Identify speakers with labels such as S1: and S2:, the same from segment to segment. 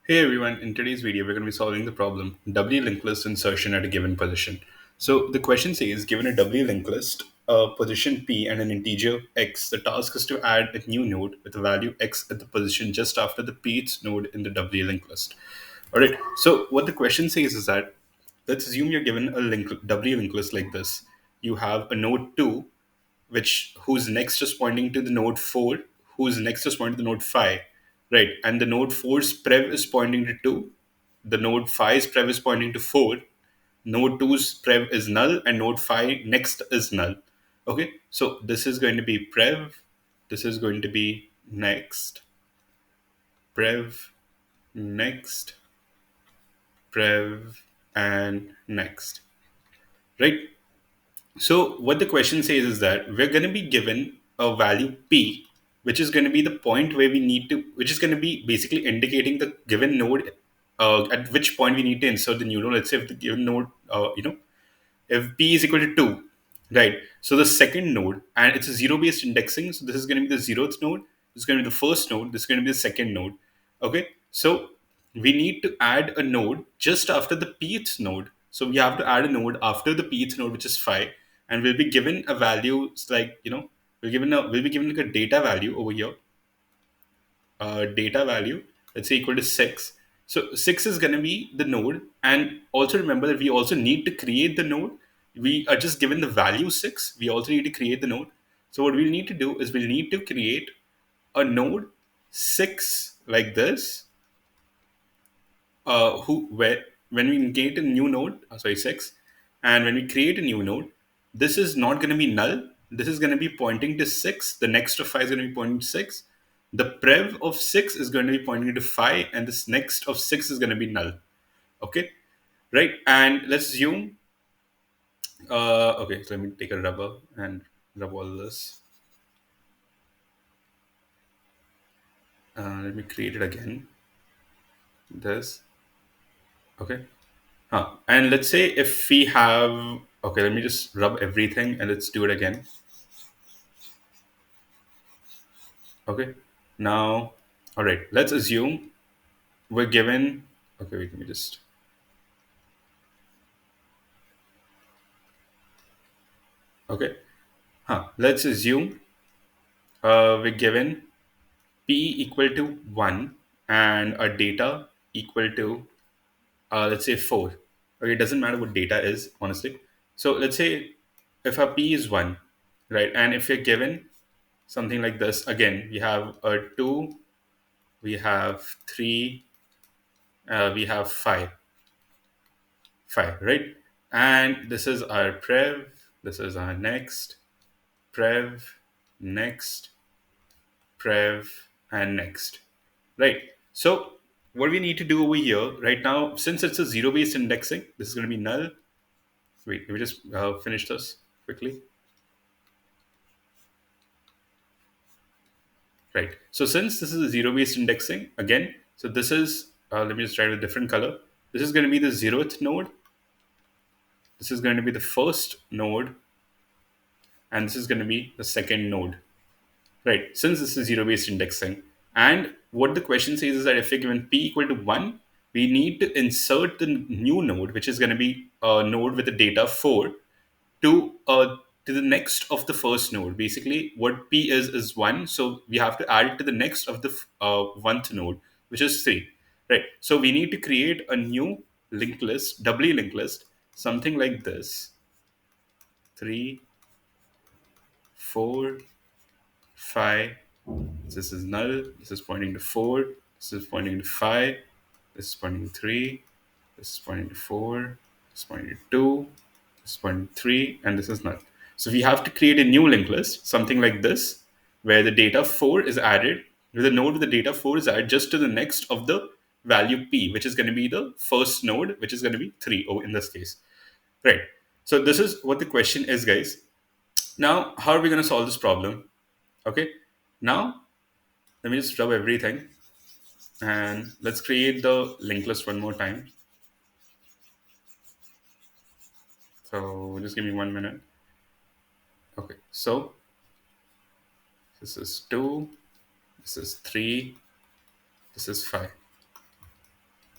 S1: Hey everyone, in today's video, we're going to be solving the problem doubly linked list insertion at a given position. So the question says, given a doubly linked list, a position p and an integer x, the task is to add a new node with a value x at the position just after the pth node in the doubly linked list. All right, so what the question says is that let's assume you're given a doubly linked list like this. You have a node 2 which whose next is pointing to the node 4, whose next is pointing to the node 5, right? And the node four's prev is pointing to 2, the node five's prev is pointing to 4, node two's prev is null, and node 5 next is null. Okay, so this is going to be prev, this is going to be next, prev, next, prev, and next, right? So what the question says is that we're going to be given a value p, which is going to be the point where we need to, which is going to be basically indicating the given node at which point we need to insert the new node. Let's say if the given node, if p is equal to 2, right? So the second node, and it's a zero based indexing, so this is going to be the zeroth node, this is going to be the first node, this is going to be the second node. Okay, so we need to add a node just after the pth node. So we have to add a node after the pth node, which is 5, and we'll be given a value. It's like, we'll be given like a data value over here, data value, let's say equal to 6. So 6 is going to be the node. And also remember that we also need to create the node. We are just given the value 6. We also need to create the node. So what we'll need to do is we'll need to create a node 6 like this, who where when we create a new node, sorry, 6, and when we create a new node, this is not going to be null. This is going to be pointing to 6. The next of 5 is going to be pointing to 6. The prev of 6 is going to be pointing to 5, and this next of 6 is going to be null. Okay, right? And let's assume, okay, so let me take a rubber and rub all this. Let me create it again. This, okay. And let's say if we have, okay, let me just rub everything and let's do it again. Okay. Now, all right, let's assume we're given, okay, wait, let me just, okay. Let's assume we're given p equal to 1 and our data equal to, let's say 4. Okay, it doesn't matter what data is, honestly. So let's say if our p is 1, right, and if you're given something like this, again, we have a 2, we have 3, we have 5, right? And this is our prev, this is our next, prev, next, prev, and next, right? So what we need to do over here right now, since it's a zero based indexing, this is going to be null. Wait, let me just finish this quickly. Right. So since this is a zero based indexing, again, so this is, let me just write with a different color. This is going to be the zeroth node. This is going to be the first node, and this is going to be the second node, right? Since this is zero based indexing, and what the question says is that if we're given p equal to 1, we need to insert the new node, which is going to be a node with the data 4, to the next of the first node. Basically, what p is 1, so we have to add it to the next of the 1th node, which is 3, right? So we need to create a new linked list, doubly linked list, something like this: 3, 4, 5. This is null. This is pointing to 4. This is pointing to 5. This is pointing to 3. This is pointing to 4. This is pointing to 2. This is pointing to 3. And this is null. So we have to create a new linked list, something like this, where the data 4 is added, with the node with the data 4 is added just to the next of the value p, which is going to be the first node, which is going to be 3, in this case. Right. So this is what the question is, guys. Now, how are we going to solve this problem? Okay. Now, let me just rub everything and let's create the linked list one more time. So just give me 1 minute. Okay, so this is 2, this is 3, this is 5.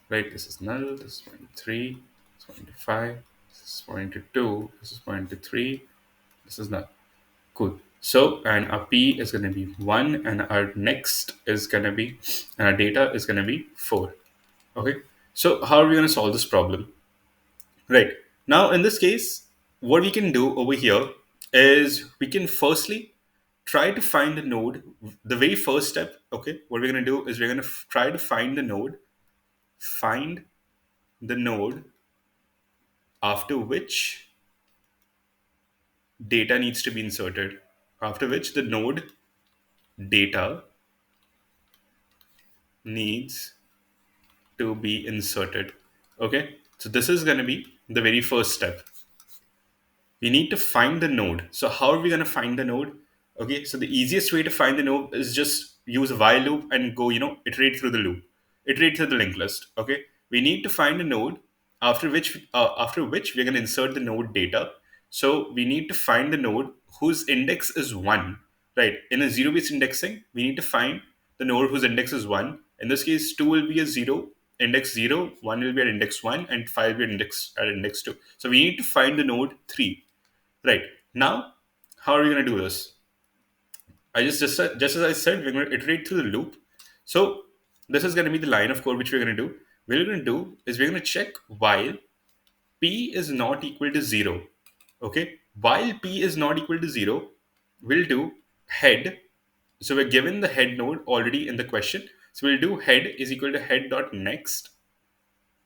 S1: right? This is null, this is pointing 3, this is pointing 5, this is pointing to 2, this is pointing to 3, this is null. Cool. So, and our P is going to be 1, and our next is going to be, and our data is going to be 4. Okay. So, how are we going to solve this problem? Right. Now, in this case, what we can do over here is we can firstly try to find the node. The very first step, okay, what we're going to do is we're going to try to find the node after which data needs to be inserted, after which the node data needs to be inserted. Okay, so this is going to be the very first step. We need to find the node. So how are we going to find the node? Okay, so the easiest way to find the node is just use a while loop and go, iterate through the loop, iterate through the linked list. Okay, we need to find a node after which we're going to insert the node data. So we need to find the node whose index is 1, right? In a zero based indexing, we need to find the node whose index is 1. In this case, 2 will be a 0, index 0, 1 will be at index 1, and 5 will be at index 2. So we need to find the node 3. Right. Now, how are we going to do this? Just as I said, we're going to iterate through the loop. So this is going to be the line of code which we're going to do. What we're going to do is we're going to check while p is not equal to 0. Okay. While p is not equal to 0, we'll do head. So we're given the head node already in the question. So we'll do head is equal to head dot next,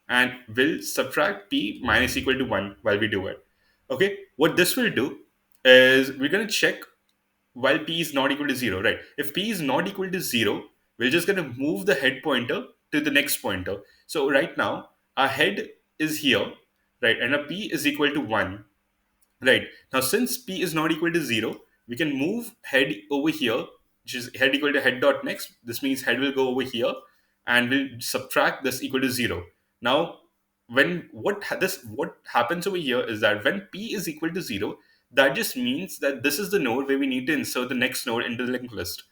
S1: and we'll subtract p minus equal to 1 while we do it. Okay, what this will do is we're going to check while p is not equal to 0, right? If p is not equal to 0, we're just going to move the head pointer to the next pointer. So right now our head is here, right, and our p is equal to 1. Right. Now, since p is not equal to 0, we can move head over here, which is head equal to head dot next. This means head will go over here, and we'll subtract this equal to 0. Now, when what happens over here is that when p is equal to 0, that just means that this is the node where we need to insert the next node into the linked list.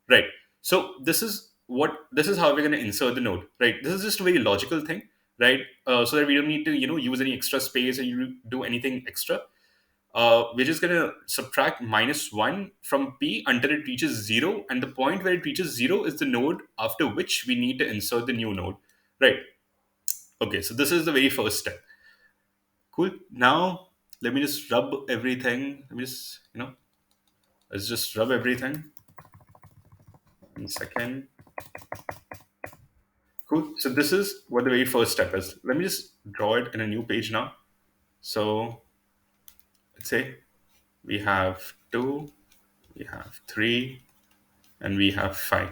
S1: Right. So this is how we're going to insert the node. Right. This is just a very logical thing, right? So that we don't need to use any extra space or you do anything extra. We're just going to subtract minus 1 from p until it reaches 0, and the point where it reaches 0 is the node after which we need to insert the new node, right? Okay, so this is the very first step. Cool. Now let me just rub everything. Let's just rub everything. 1 second. Cool. So this is what the very first step is. Let me just draw it in a new page now. So let's say we have 2, we have 3, and we have 5.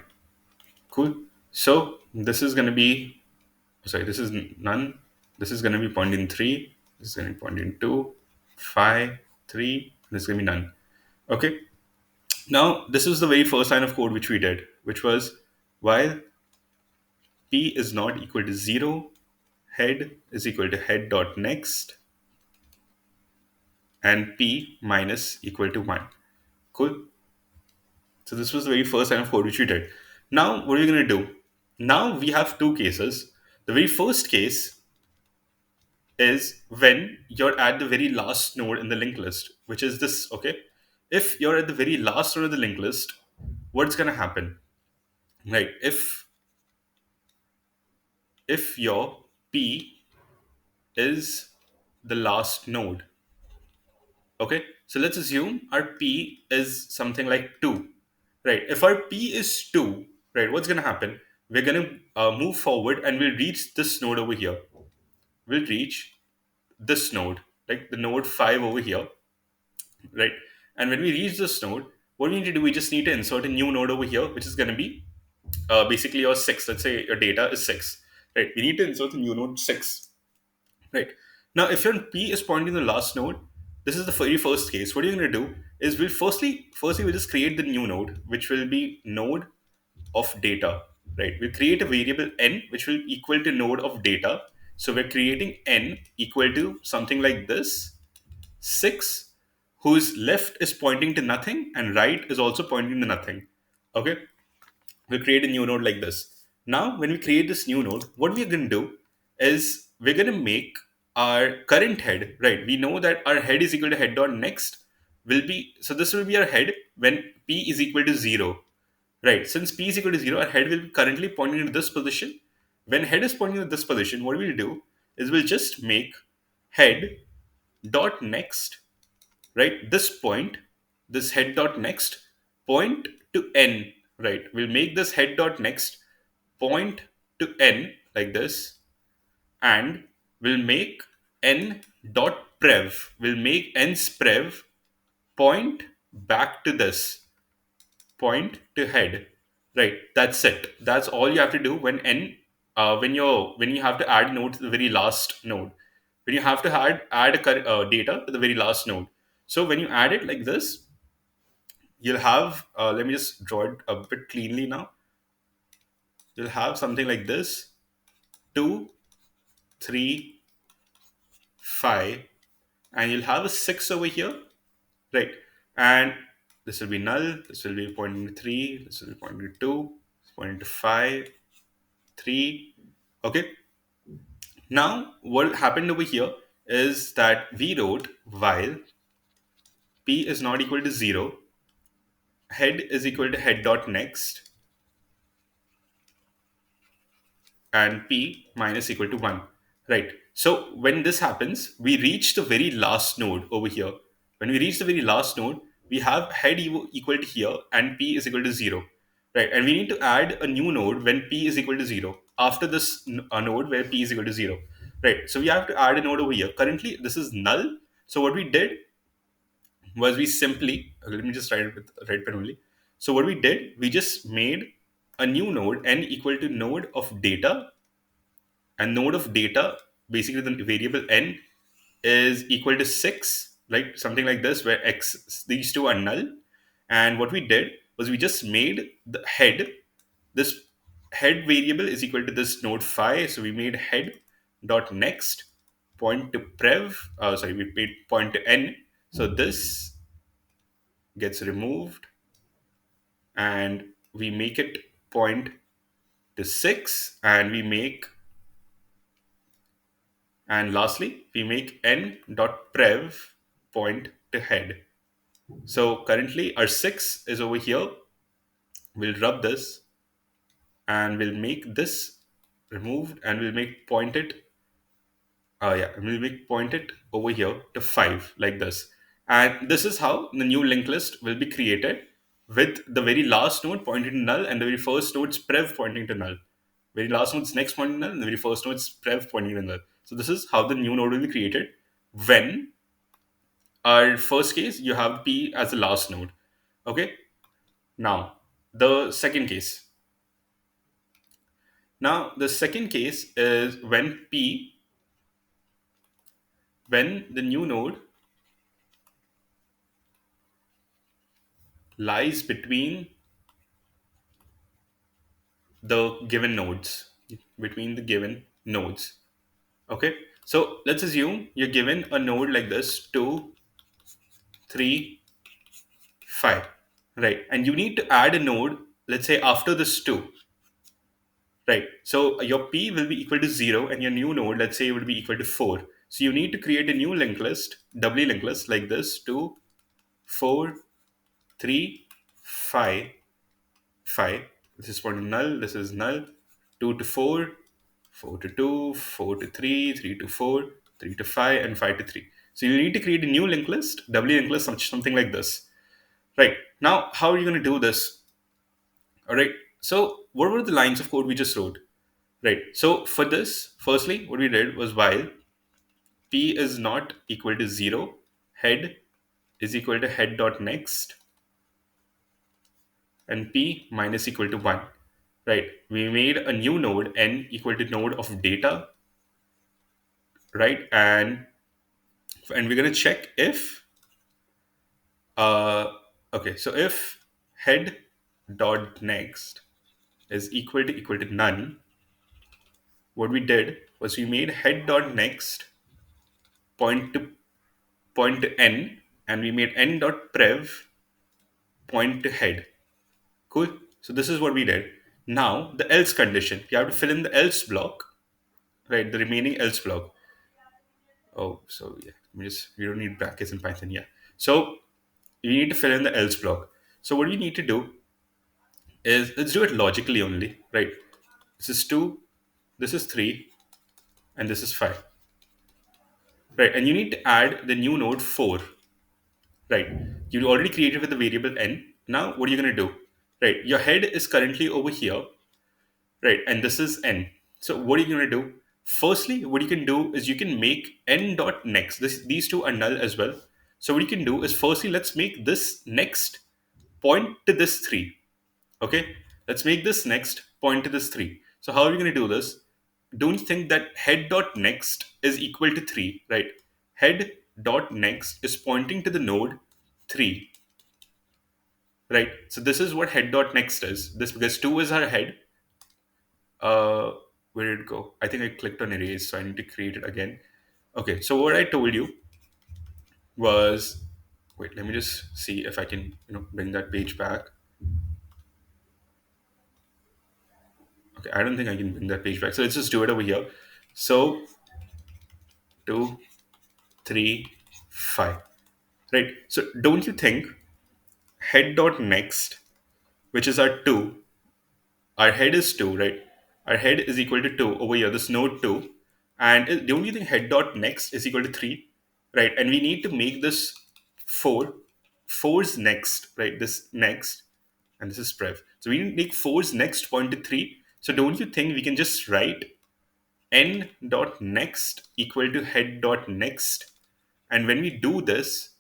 S1: Cool. So this is going to be, sorry, this is none. This is going to be pointing 3. This is going to be pointing 2, 5, 3. This is going to be none. Okay. Now, this is the very first line of code which we did, which was while p is not equal to 0, head is equal to head dot next, and p minus equal to 1. Cool. So this was the very first line of code which we did. Now, what are we going to do? Now we have two cases. The very first case is when you're at the very last node in the linked list, which is this. Okay, if you're at the very last node of the linked list, what's going to happen, right? If your p is the last node, okay, so let's assume our p is something like 2, right? If our p is 2, right, what's going to happen? We're going to move forward and we'll reach this node over here. We'll reach this node, like the node 5 over here, right? And when we reach this node, what we need to do, we just need to insert a new node over here, which is going to be basically your 6. Let's say your data is 6, right? We need to insert the new node 6, right? Now, if your p is pointing to the last node, this is the very first case. What you're going to do is we'll firstly we'll just create the new node, which will be node of data, right? We'll create a variable n, which will equal to node of data. So we're creating n equal to something like this, 6, whose left is pointing to nothing and right is also pointing to nothing. Okay, we'll create a new node like this. Now, when we create this new node, what we're going to do is we're going to make our current head, right? We know that our head is equal to head dot next will be, so this will be our head when p is equal to 0, right? Since p is equal to 0, our head will be currently pointing to this position. When head is pointing to this position, what we'll do is we'll just make head dot next, right? This point, this head dot next point to n, right? We'll make this head dot next point to n like this, and we'll make n dot prev. We'll make n's prev point back to this point to head, right? That's it. That's all you have to do when n when you have to add node to the very last node, when you have to add data to the very last node. So when you add it like this, you'll have let me just draw it a bit cleanly now. You'll have something like this: 2, 3, 5, and you'll have a 6 over here, right? And this will be null, this will be pointing to 3, this will be pointing to 2, pointing to 5, 3. Okay, now what happened over here is that we wrote while p is not equal to 0, head is equal to head dot next, and p minus equal to 1, right? So when this happens, we reach the very last node over here. When we reach the very last node, we have head equal to here and p is equal to 0, right? And we need to add a new node when p is equal to 0 after this node where p is equal to 0, right? So we have to add a node over here. Currently this is null, so what we did was we simply, let me just write it with red pen only. So what we did, we just made a new node n equal to node of data, and node of data, basically the variable n is equal to 6, right? Something like this, where x, these two are null. And what we did was we just made the head, this head variable is equal to this node phi. So we made head dot next point to prev, sorry, we made point to n. So this gets removed, and we make it point to 6, and we make, and lastly, we make n dot prev point to head. So currently our 6 is over here. We'll rub this and we'll make this removed, and we'll make point it, and we'll make point it over here to 5 like this. And this is how the new linked list will be created, with the very last node pointing to null and the very first node's prev pointing to null. Very last node's next pointing to null and the very first node's prev pointing to null. So this is how the new node will be created when our first case you have p as the last node. Okay, now the second case. Now the second case is when p, when the new node lies between the given nodes, between the given nodes. Okay, so let's assume you're given a node like this: 2, 3, 5, right? And you need to add a node, let's say after this 2, right? So your p will be equal to 0, and your new node, let's say, would be equal to 4. So you need to create a new linked list, doubly linked list like this: 2, 4, 3, 5, 5. This is for null, this is null. 2 to 4, 4 to 2, 4 to 3, 3 to 4, 3 to 5, and 5 to 3. So you need to create a new linked list, doubly linked list, something like this. Right. Now, how are you going to do this? All right. So what were the lines of code we just wrote? Right. So for this, firstly, what we did was while p is not equal to 0, head is equal to head dot next, and p minus equal to 1. Right. We made a new node n equal to node of data, right? And we're going to check if uh okay, so if head dot next is equal to none, what we did was we made head dot next point to n, and we made n dot prev point to head. Cool. So this is what we did. Now the else condition, you have to fill in the else block. right? The remaining else block. Oh, so yeah, we just we don't need brackets in Python. Yeah. So you need to fill in the else block. So what we need to do is let's do it logically only, right? This is two, this is three, and this is five, right? And you need to add the new node four, right? You already created with the variable n. Now what are you gonna do, right? Your head is currently over here, right? And this is n. So what are you gonna do? Firstly, what you can do is you can make n dot next. These two are null as well. So what you can do is firstly let's make this next point to this three. Okay, let's make this next point to this 3. So how are we going to do this? Don't you think that head dot next is equal to 3, right? Head dot next is pointing to the node 3, right? So this is what head dot next is. This because 2 is our head. Uh, where did it go? I think I clicked on erase, so I need to create it again. Okay, so what I told you was, wait, let me just see if I can, bring that page back. Okay, I don't think I can bring that page back. So let's just do it over here. So 2, 3, 5. Right. So don't you think head dot next, which is our head is 2, right? Our head is equal to 2 over here, this node 2. And don't you think head dot next is equal to 3? Right. And we need to make this 4. Four's next, right? This next, and this is prev. So we need to make four's next point to 3. So don't you think we can just write n dot next equal to head dot next? And when we do this,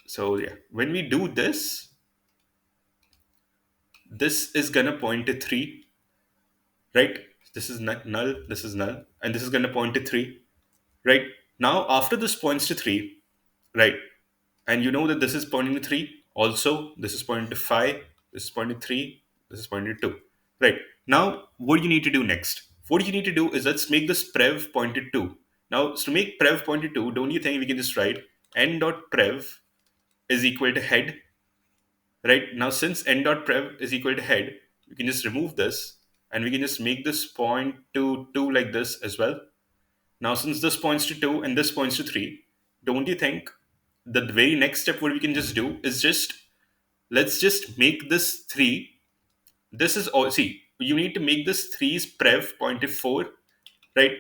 S1: so yeah, when we do this, this is gonna point to 3, right? This is null, this is null, and this is gonna point to 3, right? Now after this points to 3, right? And you know that this is pointing to 3, also this is pointing to 5, this is pointing to 3, this is pointing to 2, right? Now what do you need to do next? What you need to do is let's make this prev point to 2. Now to make prev point to 2, don't you think we can just write n dot prev is equal to head, right? Now since n dot prev is equal to head, we can just remove this and we can just make this point to 2 like this as well. Now since this points to 2 and this points to 3, don't you think the very next step what we can just do is just let's just make this 3, this is all, see, you need to make this 3's prev point to 4, right?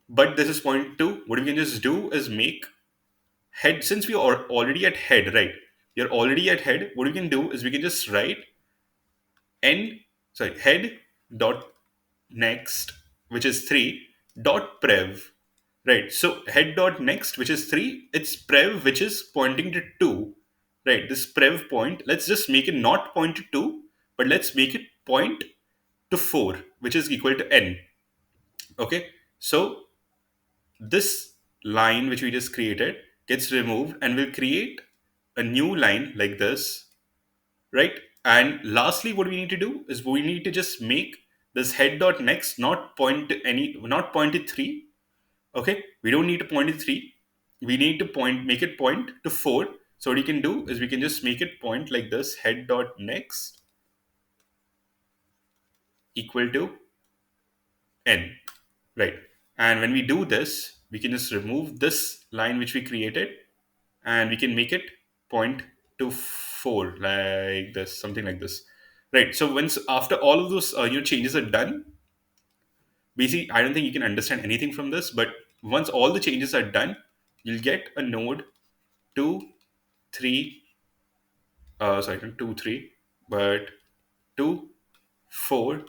S1: But this is point 2. What we can just do is make head, since we are already at head, right? You're already at head. What we can do is we can just write n, sorry, head dot next, which is 3, dot prev, right? So head dot next, which is 3, it's prev, which is pointing to 2, right? This prev point, let's just make it not point to 2, but let's make it point to 4, which is equal to n. Okay, so this line which we just created gets removed and we'll create a new line like this, right? And lastly, what we need to do is we need to just make this head dot next not point to any, not point to 3. Okay, we don't need to point to 3. We need to point, make it point to 4. So what you can do is we can just make it point like this, head dot next equal to n, right? And when we do this, we can just remove this line which we created and we can make it point to 4 like this, something like this, right? So once after all of those changes are done, basically I don't think you can understand anything from this, but once all the changes are done, you'll get a node 2 3 sorry, not 2 3, but 2 4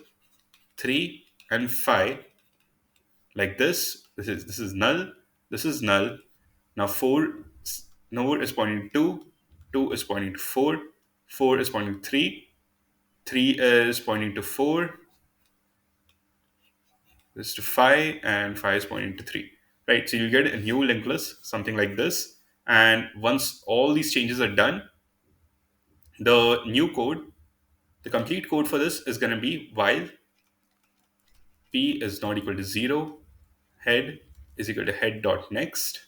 S1: 3 and 5 like this. This is null, this is null. Now 4 node is pointing to 2, 2 is pointing to 4, 4 is pointing to 3, 3 is pointing to 4, this is to 5, and 5 is pointing to 3, right? So you get a new linked list, something like this. And once all these changes are done, the new code, the complete code for this is going to be while p is not equal to 0, head is equal to head dot next,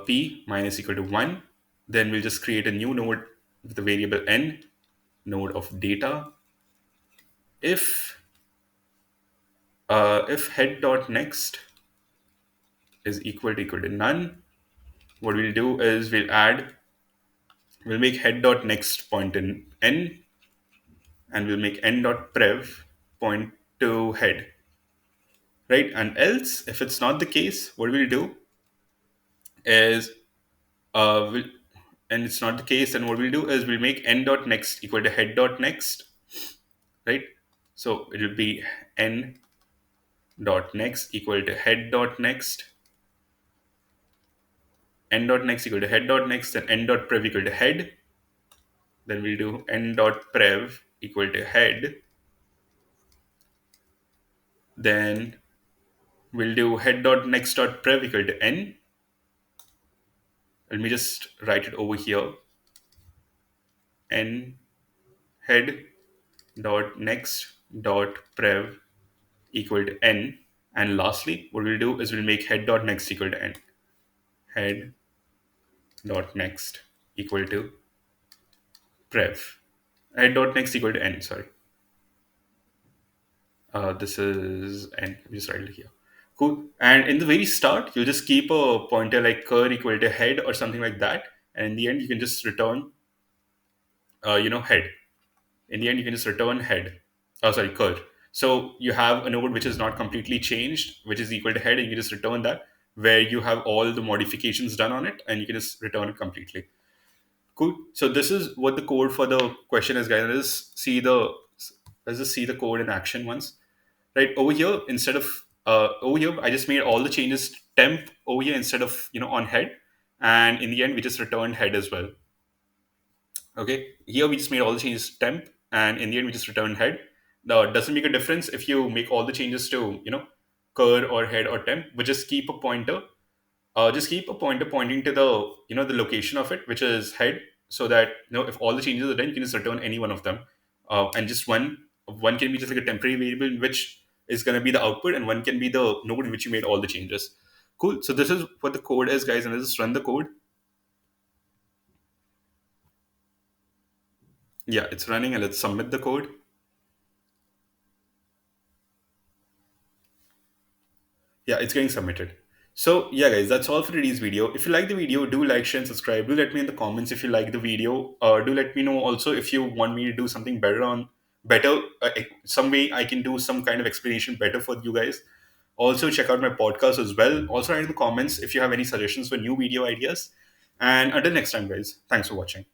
S1: p minus equal to 1. Then we'll just create a new node with the variable n, node of data. If If head dot next is equal to none, what we'll do is we'll make head dot next point in n, and we'll make n dot prev point to head, right? And else, if it's not the case, what we'll do is we'll, and it's not the case, then what we'll do is we'll make n dot next equal to head dot next, right? So it will be n dot next equal to head dot next, n dot next equal to head dot next, then n dot prev equal to head. Then we'll do n dot prev equal to head. Then we'll do head dot next dot prev equal to n. Let me just write it over here. N head dot next dot prev equal to n. And lastly, what we'll do is we'll make head dot next equal to n. Head dot next equal to prev. Head dot next equal to n. Sorry. This is n. Let me just write it here. Cool. And in the very start, you'll just keep a pointer like cur equal to head or something like that. And in the end, you can just return, head. In the end, you can just return head. Oh, sorry, cur. So you have a node which is not completely changed, which is equal to head, and you can just return that, where you have all the modifications done on it, and you can just return it completely. Cool. So this is what the code for the question is, guys. Let's just see the code in action once. Right over here, instead of over here, I just made all the changes temp over here instead of on head, and in the end we just returned head as well. Okay, here we just made all the changes temp, and in the end we just returned head. Now it doesn't make a difference if you make all the changes to cur or head or temp, but just keep a pointer. Just keep a pointer pointing to the the location of it, which is head, so that if all the changes are done, you can just return any one of them, and just one can be just like a temporary variable, which is going to be the output, and one can be the node in which you made all the changes. Cool. So this is what the code is, guys, and let's just run the code. Yeah, it's running, and let's submit the code. Yeah, it's getting submitted. So yeah, guys, that's all for today's video. If you like the video, do like, share, and subscribe. Do let me in the comments if you like the video. Do let me know also if you want me to do something better, some way I can do some kind of explanation better for you guys. Also check out my podcast as well. Also write in the comments if you have any suggestions for new video ideas. And until next time, guys, thanks for watching.